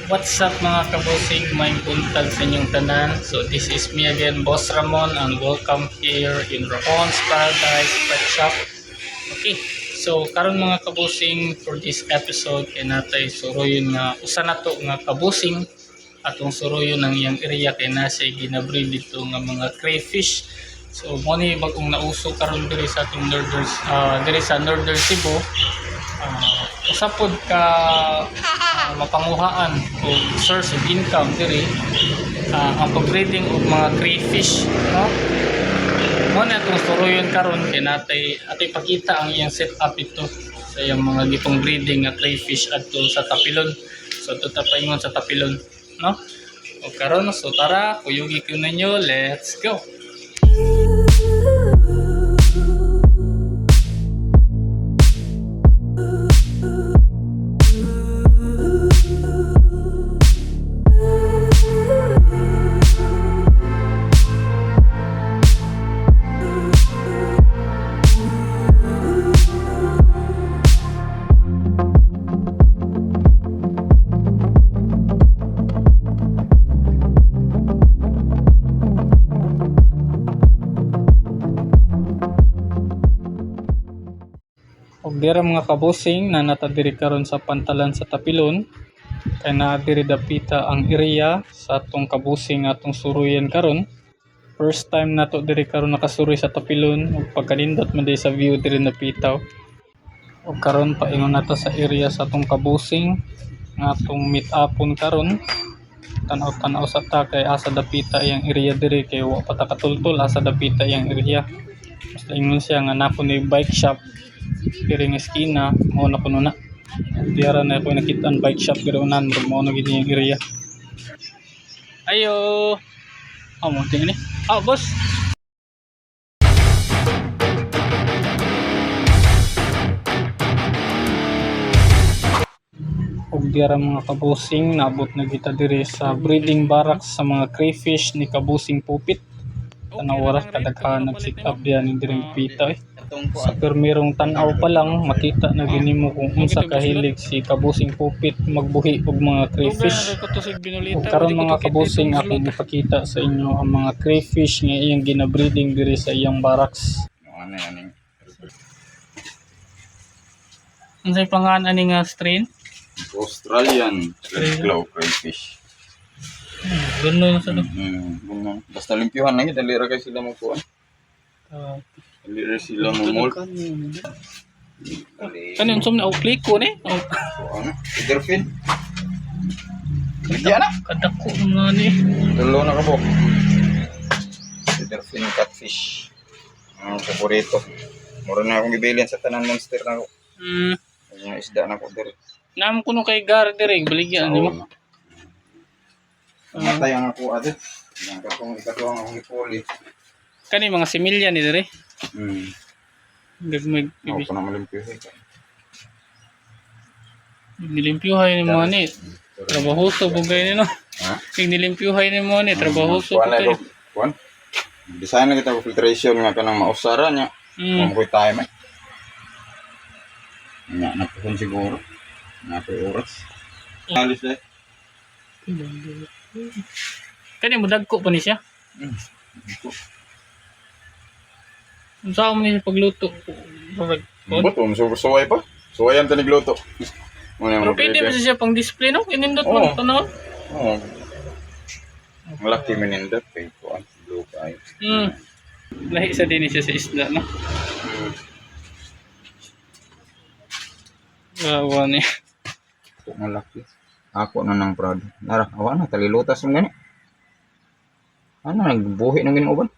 What's up mga kabosing, may buntag sa inyong tanan. So this is me again, Boss Ramon, and welcome here in Ramon's Paradise Pet Shop. Okay, so karon mga kabosing, for this episode kay natay suroyon nga usa na to nga kabosing atong suroyon ng iyang area kay nasa ginabreed dito nga mga crayfish. So mo ni bagong nauso karon diri sa atong diri sa Northern Cebu. Usapod ka mapanguhaan o source of income diri ang pag-breeding og mga crayfish, no? Mo na itong suroyon karon kay natay atay pakita ang iyang setup ito sa iyang mga gipong breeding nga crayfish adto sa Tapilon. So ito tapaingon sa Tapilon, no? O karon, so tara, kuyugi ko ninyo, let's go. Og dira mga kabosing na natadiri karon sa pantalan sa Tapilon kay naa diri dapita ang area sa atong kabosing atong suruyan karon. First time nato diri karon nakasuroy sa Tapilon ug pagkanindot man sa view diri napitaw. Og karon paingon nato sa area sa atong kabosing nga atong meet upon karon. Tanaw-tanaw sa ta kay asa dapita iyang area diri kay wa pa ta katultol asa dapita iyang area. Basta ingon siya nga napo ni bike shop diri nga eskina mo na kuno na. Diara na ako nakita ang bike shop diri unan mo na gini yung area. Ayo. Mo tingin ni. Boss. Og diara mga kabosing naabot na kita diri sa breeding barracks sa mga crayfish ni Kabosing Pupit. Tanang oras kadaghan nag-sit up diyan ni diri pita Sa permirong tan-aw pa lang makita na gini mo kung unsa kahilig si Kabosing Pupit magbuhi og mga crayfish. Ug karon mga kabosing akong ipakita sa inyo ang mga crayfish nga iyang ginabreeding diri sa iyang barracks. Unsay pangalan ani nga strain? Australian red claw crayfish. Ganun sa Basta limpyuhan na yun, dali ra kay sila magkuhan. Dali ra sila mamol. Kanin sum na click ko ni. Delfin. Diyan na. Kadako nga ni. Tulo na kabok. Delfin catfish. Ang paborito. Mura na akong gibilin sa tanan monster na ko. Yung isda na ko diri. Naam kuno kay gar diri baligyan di mo. Matay ang ako ate. Yang ikatong akong ipuli. Kani mga similya ni diri. Gagmay Ako pa na malimpyuhin. nilimpyuhay ni mo ni. Trabahoso bugay ni no. Nilimpyuhay ni mo ni trabahoso ko kay. Kuan. Design na kita ko filtration nga kanang mausara nya. Kung ko'y time eh. Nga napukon siguro. Napoy oras. Alis eh. Kani mo dagko pa ni siya. Unsa mo ni pagluto? Buto, suway pa. Suwayan ta nagluto. Pero pwede ba siya pang display no? Inindot mo tanawon. Oo. Malaki manindot kay kuan blue kayo. Lahi sa din siya sa isda no. Gawa ni. Malaki. Ako na ng proud. Nara, awa na talilutas ng gani. Ano nagbuhi ng ginuban?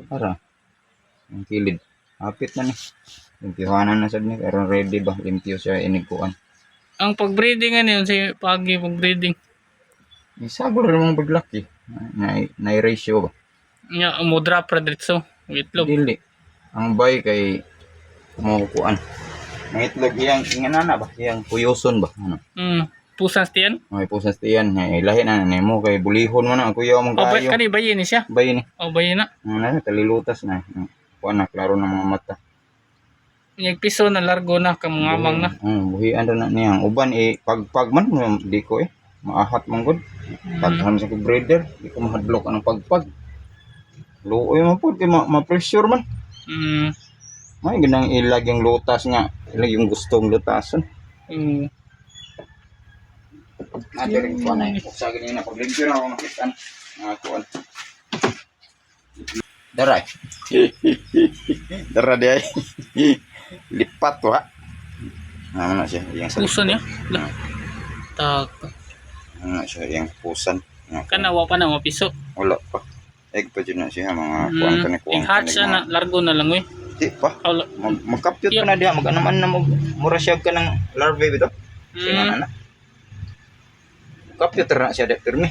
Para. Ang kilid. Hapit na ni. Limpyuhanan na sad ni pero ready ba limpyo siya iniguan. Ang pag-breeding ani si pagi pag-breeding. Isagol rin mong paglaki. Na ratio ba? Nya mo drop ra diretso. Itlog. Dili. Ang bay kay kumukuan. Ang itlog iyang inganana ba? Iyang puyoson ba? Ano? Pusas tiyan? May pusas tiyan. Lahi na mo kay bulihon mo na. Ang kuyaw mong kayo. Kani bayi ni siya? Bayi ni. Bayi na. Ano, talilutas na. Kuan na, klaro ng mga mata. Yung piso na largo na kamungamang na. Buhian na niya. Uban pagpag man di ko maahat man gud. Taghan sa ko breeder, di ko mahadlok ang pagpag. Luoy man pud kay ma-pressure man. May ganang ilag yung lutas nga, ilag yung gustong lutasan. Natin rin po na sa ganyan na pag-review na ako makitaan. Kuan. Daray. Dara di ay. Lipat to ha. Ano na siya? Yang sa Puso niya? Tak. Ano na siya? Yang pusan. Kanawa pa na mapiso. Wala pa. Egg pa dyan na siya. Mga kuan ka na kuan. Yung hatch na largo na lang Di pa. Mag-capture pa na diha. Mag-anaman na mura siya ka ng larvae bito. Singa na. Capture na siya. Pirmi.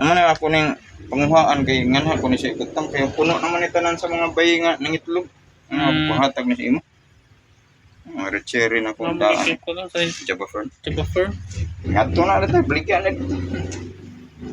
Naman na ako ng panguhaan kay nganha ko ni siya ikutang. Kaya puno naman itanan sa mga bayi nga ng itlog. Pahatag na siya imo. Mga red-cherry na kung daan. ko lang sa Java fern. Jabafern. Ngato na rin tayo. Baligyan na.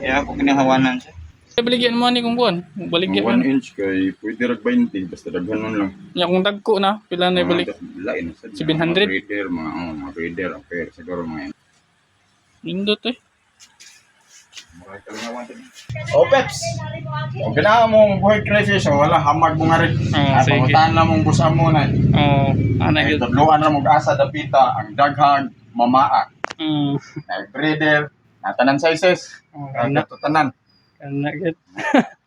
Kaya ako kinahawanan siya. Baligyan mo ni kung buwan. Baligyan mo. 1 inch kay pwede rag 20 basta daghan nun lang. Ya kung dagko na, pila na ibalik. Lain sa 700? mga breeder okay siguro mga Indot Oh Peps. O ganahan mong buhay crayfish wala hamag mo nga rin. sige. Pangutan na mong busa mo na. Ana Ay yun. tudluan na mong asa dapita ang daghang mamaa. Na breeder na tanan sizes. Ana. Tanan. Ana yun.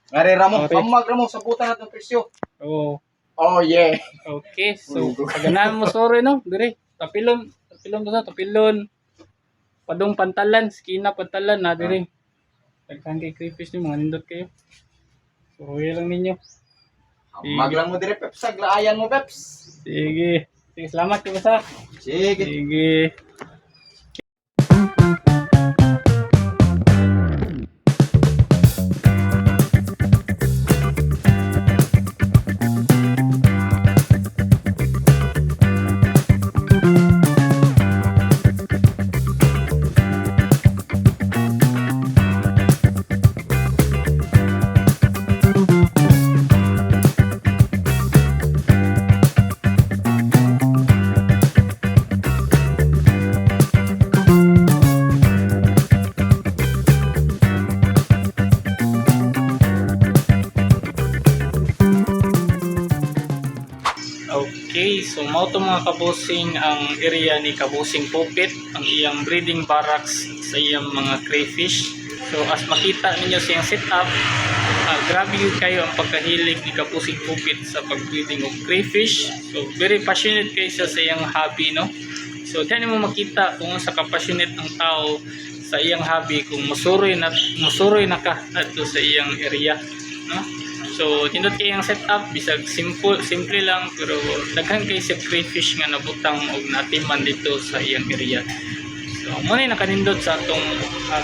Ngari ra mo Okay. hamag ra mo sabutan natong presyo. Oh. Oh yeah. Okay, so paganahan mo sorry no, dire. Tapilon to sa tapilon. Padong pantalan, skina pantalan na dire. Daghan kay crayfish ni mga nindot kayo. So lang ninyo. Hamag lang mo dire Peps, ayan mo Peps. Sige. Sige, salamat kayo sa. Sige. Sige. Okay, so mao to mga kabusing ang area ni Kabusing Pupit, ang iyang breeding barracks sa iyang mga crayfish. So as makita ninyo sa iyang setup, grabe yun kayo ang pagkahilig ni Kabusing Pupit sa pagbreeding of crayfish. So very passionate kayo sa iyang hobby, no? So diyan mo makita kung sa kapassionate ang tao sa iyang hobby, kung musuroy na ka adto sa iyang area, no? So, tindot kayo yung setup, bisag simple lang, pero daghan kayo sa crayfish nga nabutang o natiman dito sa iyang area. So, muna yung nakanindot sa atong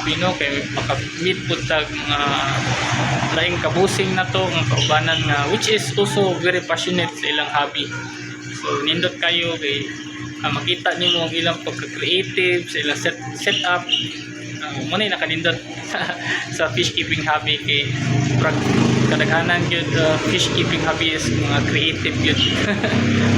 bino, kay makamit po tag mga laing kabusing na to, ang kaubanan nga, which is also very passionate sa ilang hobby. So, nindot kayo, kay makita niyo ang ilang pagka-creative, sa ilang setup. Muna yung nakanindot sa fish keeping hobby, kay kadaghanan yun fish keeping hobby is mga creative yun.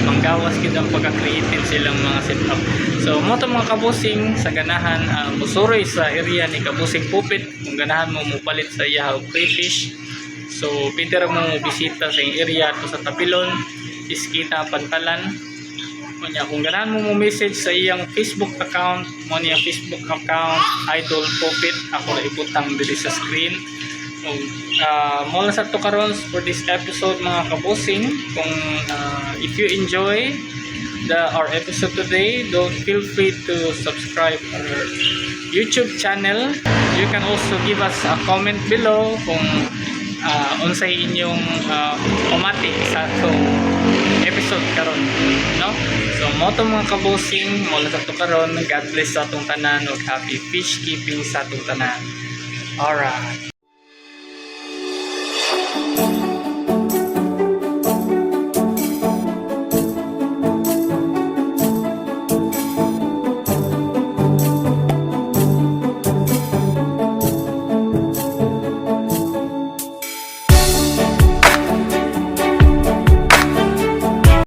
Manggawas yun ang pagka-creative silang mga setup. So mo to mga kabusing sa ganahan musuroy sa area ni Kabusing Pupit, kung ganahan mo mupalit sa iyahaw crayfish, so pwede ra mo bisita sa area to sa Tapilon, Iskita, Pantalan. Kung ganahan mo message sa iyang Facebook account, mo niya Facebook account Idol Pupit, ako na ibutang dili sa screen. Mula sa to karon for this episode mga kabusing, kung if you enjoy our episode today, don't feel free to subscribe our YouTube channel. You can also give us a comment below kung unsay inyong pamati sa itong episode karon, no? So mo to mga kabusing, mula sa to karon, God bless sa atong tanan ug happy fish keeping sa atong tanan. Alright.